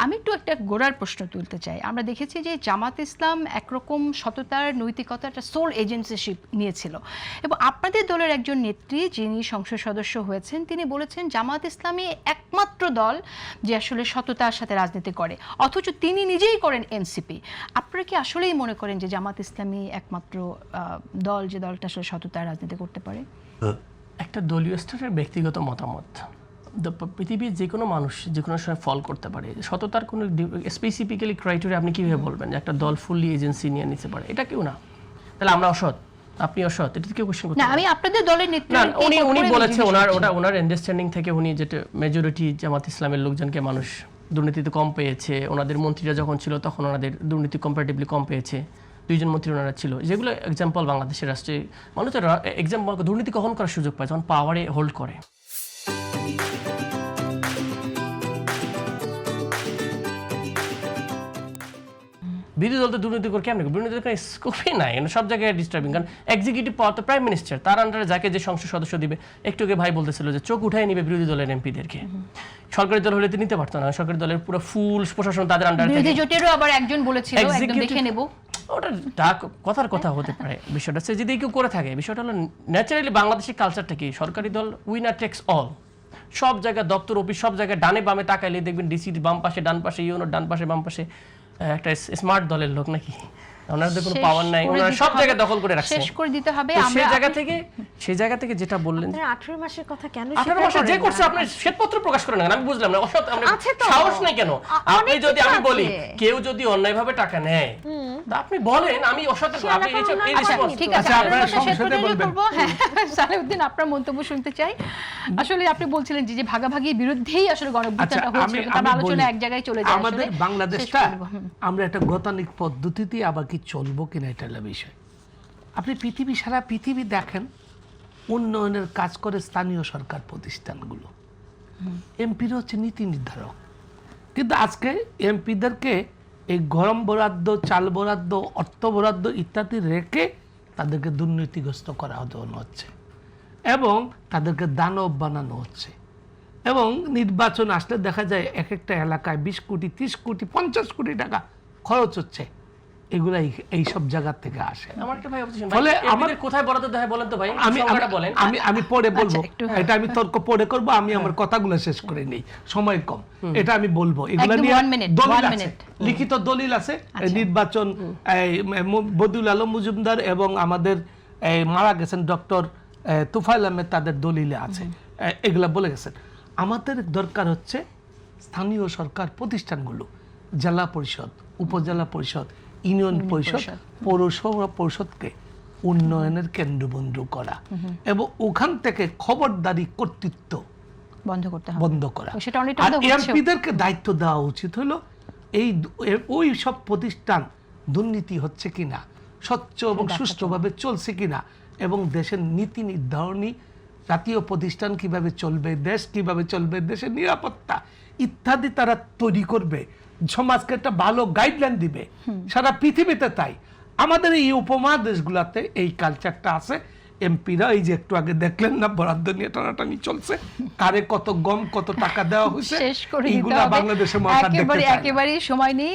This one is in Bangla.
আমি একটু একটা গোড়ার প্রশ্ন তুলতে চাই। আমরা দেখেছি যে জামাত ইসলাম একরকম সততার নৈতিকতা একটা সোল এজেন্সিশিপ নিয়েছিল, এবং আপনাদের দলের একজন নেত্রী যিনি সংসদ সদস্য হয়েছেন তিনি বলেছেন জামাত ইসলামী একমাত্র দল যে আসলে সততার সাথে রাজনীতি করে, অথচ তিনি নিজেই করেন এনসিপি। আপনারা কি আসলেই মনে করেন যে জামাত ইসলামী একমাত্র দল যে দলটা আসলে সততার রাজনীতি করতে পারে? একটা দলীয় স্তরের ব্যক্তিগত মতামত পৃথিবীর যে কোনো মানুষ যে কোনো সময় ফল করতে পারে। সততার কোনো স্পেসিফিক্যালি ক্রাইটেরিয়া আপনি কীভাবে বলবেন যে একটা দল ফুললি এজেন্সি নিয়ে নিতে পারে? এটা কেউ না। তাহলে আমরা অসৎ, আপনি অসৎ, এটা কেউ কোশ্চেন করতে না। আমি আপনাদের দলের নেত্রী, উনি বলেছে ওনার আন্ডারস্ট্যান্ডিং থেকে উনি যেটা মেজরিটি জামাত ইসলামের লোকজনকে মানুষ দুর্নীতিতে কম পেয়েছে, ওনাদের মন্ত্রীরা যখন ছিল তখন ওনাদের দুর্নীতি কম্পারেটিভলি কম পেয়েছে, 2 জন মন্ত্রী ওনারা ছিল, যেগুলো এক্সাম্পল বাংলাদেশের রাষ্ট্রে মানুষের এক্সাম্পল দুর্নীতি কখন করার সুযোগ পায় যখন পাওয়ারে হোল্ড করে। বিরোধী দল তো দুর্নীতি করে কেমন? দুর্নীতি কোনো স্কোপই নাই, সব জায়গায় ডিস্টার্বিং। কারণ এক্সিকিউটিভ পাওয়ার তো প্রাইম মিনিস্টার, তার আন্ডারে যাকে যে সংসদ সদস্য দিবে। একটু আগে ভাই বলতেছিল যে চোখ উঠাই নিবে বিরোধী দলের এমপিদেরকে। সরকারি দল হলে তো নিতে পারতো না, সরকারি দলের পুরো ফুল প্রশাসন তাদের আন্ডারে। বিরোধী জোটেরও আবার একজন বলেছিল একদম দেখে নেব, ওটা কথার কথা হতে পারে। বিষয়টা হচ্ছে যদি কেউ করে থাকে, বিষয়টা হলো ন্যাচারালি বাংলাদেশের কালচারটা কি, সরকারি দল উইনার টেক্স অল। সব জায়গায় দপ্তর অফিস সব জায়গায় ডানে বামে তাকাইলে দেখবেন ডিসির বাম পাশে ডান পাশে, ইউনোর ডান পাশে বাম পাশে একটা স্মার্ট দলের লোক নাকি, ওনাদের কোনো পাওয়ার নাই, ওনারা সব জায়গায় দখল করে রাখছে, শেষ করে দিতে হবে। সেই জায়গা থেকে যেটা বললেন 18 মাসের কথা কেন 18 মাসে যে করছে আপনি শ্বেতপত্র প্রকাশ করেন না, আমি বুঝলাম না। অসৎ আপনি সাহস নাই কেন? আপনি যদি আমি বলি কেউ যদি অন্যায়ভাবে টাকা নেয় আপনি বলেন আমি অসৎ, আপনি এই রেসপন্স। ঠিক আছে, আপনারা সংসদে বলবেন। হ্যাঁ, সালেউদ্দিন আপনার মন্তব্য শুনতে চাই। আসলে আপনি বলছিলেন যে ভাগাভাগির বিরুদ্ধেই আসলে গণঅভ্যুত্থানটা হয়েছিল, আমরা আলোচনা এক জায়গায় চলে যায়। আমাদের বাংলাদেশটা আমরা একটা গতানুগতিক পদ্ধতিতে আবার কি চলবো কিনা এটা হলো বিষয়। আপনি সারা পৃথিবী দেখেন, উন্নয়নের কাজ করে স্থানীয় সরকার প্রতিষ্ঠানগুলো, এমপিরা হচ্ছে নীতি নির্ধারক। কিন্তু আজকে এমপিদেরকে এই গরম বরাদ্দ, চাল বরাদ্দ, অর্থ বরাদ্দ ইত্যাদি রেখে তাদেরকে দুর্নীতিগ্রস্ত করা হচ্ছে এবং তাদেরকে দানব বানানো হচ্ছে। এবং নির্বাচন আসলে দেখা যায় এক একটা এলাকায় 20 কোটি, 30 কোটি, 50 কোটি টাকা খরচ হচ্ছে। এগুলা এই সব জায়গা থেকে আসে। ফলে আমাদের কোথায় বরাদ্দ দেয় বলেন তো ভাই, সংখ্যাটা বলেন। আমি পরে বলবো, এটা আমি তর্ক পরে করব। আমি আমার কথাগুলো শেষ করে নেই, সময় কম। এটা আমি বলবো, এগুলা নিয়ে দলিল আছে, লিখিত দলিল আছে। নির্বাচন বদিউল আলম মজুমদার এবং আমাদের মারা গেছেন ডক্টর তুফাইল আহমেদ, তাদের দলিলে আছে, এগুলা বলে গেছেন। আমাদের দরকার হচ্ছে স্থানীয় সরকার প্রতিষ্ঠানগুলো, জেলা পরিষদ, উপজেলা পরিষদ, ইউনিয়ন পরিষদ, পৌরসভা পরিষদকে উন্নয়নের কেন্দ্রবিন্দু করা এবং ওখান থেকে খবরদারি কর্তৃত্ব বন্ধ করা। আর এমপিদেরকে দায়িত্ব দেওয়া উচিত হলো ওই সব প্রতিষ্ঠান দুর্নীতি হচ্ছে কিনা, স্বচ্ছ এবং সুষ্ঠুভাবে চলছে কিনা, এবং দেশের নীতি নির্ধারণী জাতীয় প্রতিষ্ঠান কিভাবে চলবে, দেশ কিভাবে চলবে, দেশের নিরাপত্তা ইত্যাদি তারা তৈরি করবে, সমাজকে একটা ভালো গাইডলাইন দিবে। সারা পৃথিবীতে তাই, আমাদের এই উপমহাদেশগুলোতে এই কালচারটা আছে। এমপিরা এই যে একটু আগে দেখলেন না, বরাদ্দ নিয়ে টানাটানি চলছে, কারে কত গম কত টাকা দেওয়া হয়েছে, এইগুলা বাংলাদেশের মাথা দেখতে চায় না। একেবারেই সময় নেই।